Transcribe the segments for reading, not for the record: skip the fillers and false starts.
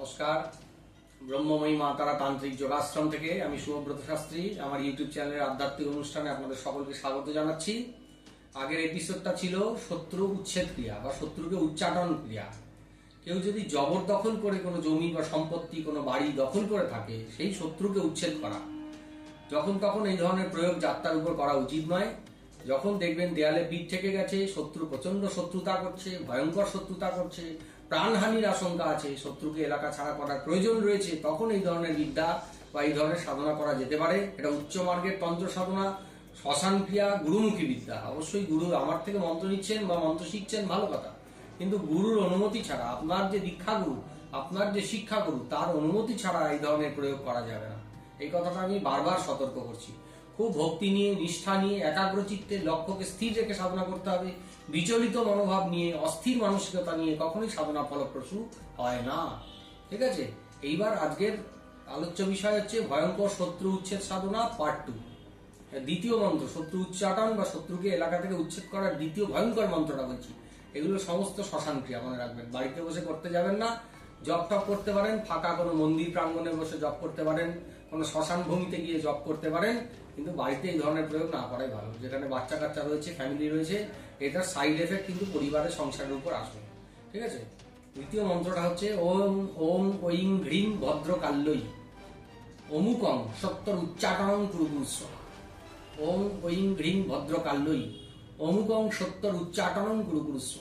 নমস্কার। ব্রহ্মময়ী মা তারা তান্ত্রিক যোগাশ্রম থেকে আমি শুভব্রত শাস্ত্রী আমার ইউটিউব চ্যানেলের আধ্যাত্মিক অনুষ্ঠানে আপনাদের সকলকে স্বাগত জানাচ্ছি। আগের এপিসোডটা ছিল শত্রু উচ্ছেদ ক্রিয়া বা শত্রুকে উচ্চাটন ক্রিয়া। কেউ যদি জবরদখল করে কোনো জমি বা সম্পত্তি কোনো বাড়ি দখল করে থাকে, সেই শত্রুকে উচ্ছেদ করা যখন তখন এই ধরনের প্রয়োগ যাত্রার উপর করা উচিত নয়। যখন দেখবেন দেয়ালে পিঠ থেকে গেছে, শত্রু প্রচন্ড শত্রুতা করছে, ভয়ঙ্কর শত্রুতা করছে, প্রাণহানির আশঙ্কা আছে, শত্রুকে এলাকা ছাড়া করার প্রয়োজন রয়েছে, তখন এই ধরনের বিদ্যা বা এই ধরনের সাধনা করা যেতে পারে। এটা উচ্চ মার্গের তন্ত্র সাধনা, শ্মশান ক্রিয়া, গুরুমুখী বিদ্যা। অবশ্যই গুরু আমার থেকে মন্ত্র নিচ্ছেন বা মন্ত্র শিখছেন, ভালো কথা, কিন্তু গুরুর অনুমতি ছাড়া, আপনার যে দীক্ষা গুরু, আপনার যে শিক্ষা গুরু, তার অনুমতি ছাড়া এই ধরনের প্রয়োগ করা যাবে না। এই কথাটা আমি বারবার সতর্ক করছি। খুব ভক্তি নিয়ে, নিষ্ঠা নিয়ে, একাগ্র চিত্তে লক্ষ্যকে স্থির রেখে সাধনা করতে হবে। বিচলিত মনোভাব নিয়ে, অস্থির মানসিকতা নিয়ে কখনোই সাধনা ফলপ্রসূ হয় না। ঠিক আছে, এইবার আজকের আলোচ্য বিষয় হচ্ছে ভয়ঙ্কর শত্রু উচ্ছেদ সাধনা পার্ট 2। দ্বিতীয় মন্ত্র, শত্রু উচ্চাটন বা শত্রুকে এলাকা থেকে উচ্ছেদ করার দ্বিতীয় ভয়ঙ্কর মন্ত্রটা বলছি। এগুলো সমস্ত শ্মশান ক্রিয়া, মনে রাখবেন। বাড়িতে বসে করতে যাবেন না। জপ টপ করতে পারেন, ফাঁকা কোনো মন্দির প্রাঙ্গণে বসে জপ করতে পারেন, কোনো শ্মশান ভূমিতে গিয়ে জপ করতে পারেন, কিন্তু বাড়িতে এই ধরনের প্রয়োগ না করাই ভালো। যেখানে বাচ্চা কাচ্চা রয়েছে, ফ্যামিলি রয়েছে, এটার সাইড এফেক্ট কিন্তু পরিবারের সংসারের উপর আসবে। ঠিক আছে, দ্বিতীয় মন্ত্রটা হচ্ছে ওম ওম ঐং ঘ্রিং ভদ্র কাল্যই অমুকং সত্তর উচ্চাটনং কুরুগুস্ব। ওম ঐং ঘ্রিং ভদ্র কাল্যই অমুকং সত্তর উচ্চাটনং কুরুগুস্ব।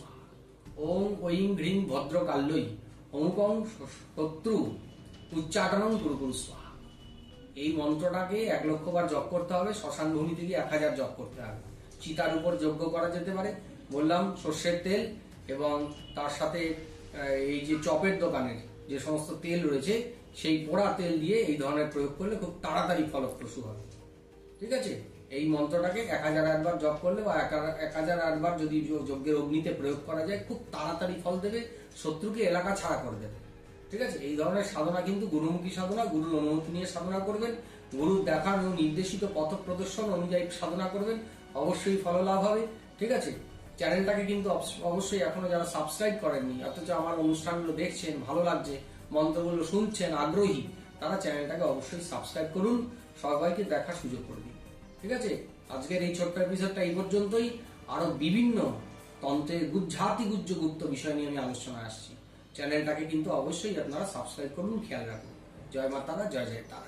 ওম ঐং ঘ্রিং ভদ্র কাল্যই অমুকং শত্রু উচ্চাটনং কুরুগুস্ব। এই মন্ত্রটাকে 1,00,000 বার জপ করতে হবে। শ্মশান ভূমিতে গিয়ে 1000 জপ করতে হবে। চিতার উপর যজ্ঞ করা যেতে পারে, বললাম, সর্ষের তেল এবং তার সাথে এই যে চপের দোকানের যে সমস্ত তেল রয়েছে, সেই পোড়া তেল দিয়ে এই ধরনের প্রয়োগ করলে খুব তাড়াতাড়ি ফলপ্রসূ হবে। ঠিক আছে, এই মন্ত্রটাকে 1008 বার জপ করলে বা 1008 বার যদি যজ্ঞের অগ্নিতে প্রয়োগ করা যায়, খুব তাড়াতাড়ি ফল দেবে, শত্রুকে এলাকা ছাড়া করে দেবে। ঠিক আছে, এই ধরনের সাধনা কিন্তু গুরুমুখী সাধনা, গুরুর অনুমতি নিয়ে সাধনা করবেন, গুরুর দেখানো নির্দেশিত পথ প্রদর্শন অনুযায়ী সাধনা করবেন, অবশ্যই ফল লাভ হবে। ঠিক আছে, চ্যানেলটাকে কিন্তু অবশ্যই এখনো যারা সাবস্ক্রাইব করেননি, অথচ আমার অনুষ্ঠানগুলো দেখছেন, ভালো লাগছে, মন্ত্রগুলো শুনছেন, আগ্রহী, তারা চ্যানেলটাকে অবশ্যই সাবস্ক্রাইব করুন, সবাইকে দেখার সুযোগ করে দিন। ঠিক আছে, আজকের এই ছোট্ট এপিসোডটা এই পর্যন্তই। আরো বিভিন্ন তন্ত্রের গুজ্জাতি গুপ্ত বিষয় নিয়ে আমি আলোচনায় আসছি। চ্যানেলটাকে কিন্তু অবশ্যই আপনারা সাবস্ক্রাইব করুন, খেয়াল রাখুন। জয় মা তারা, জয় জয় তারা।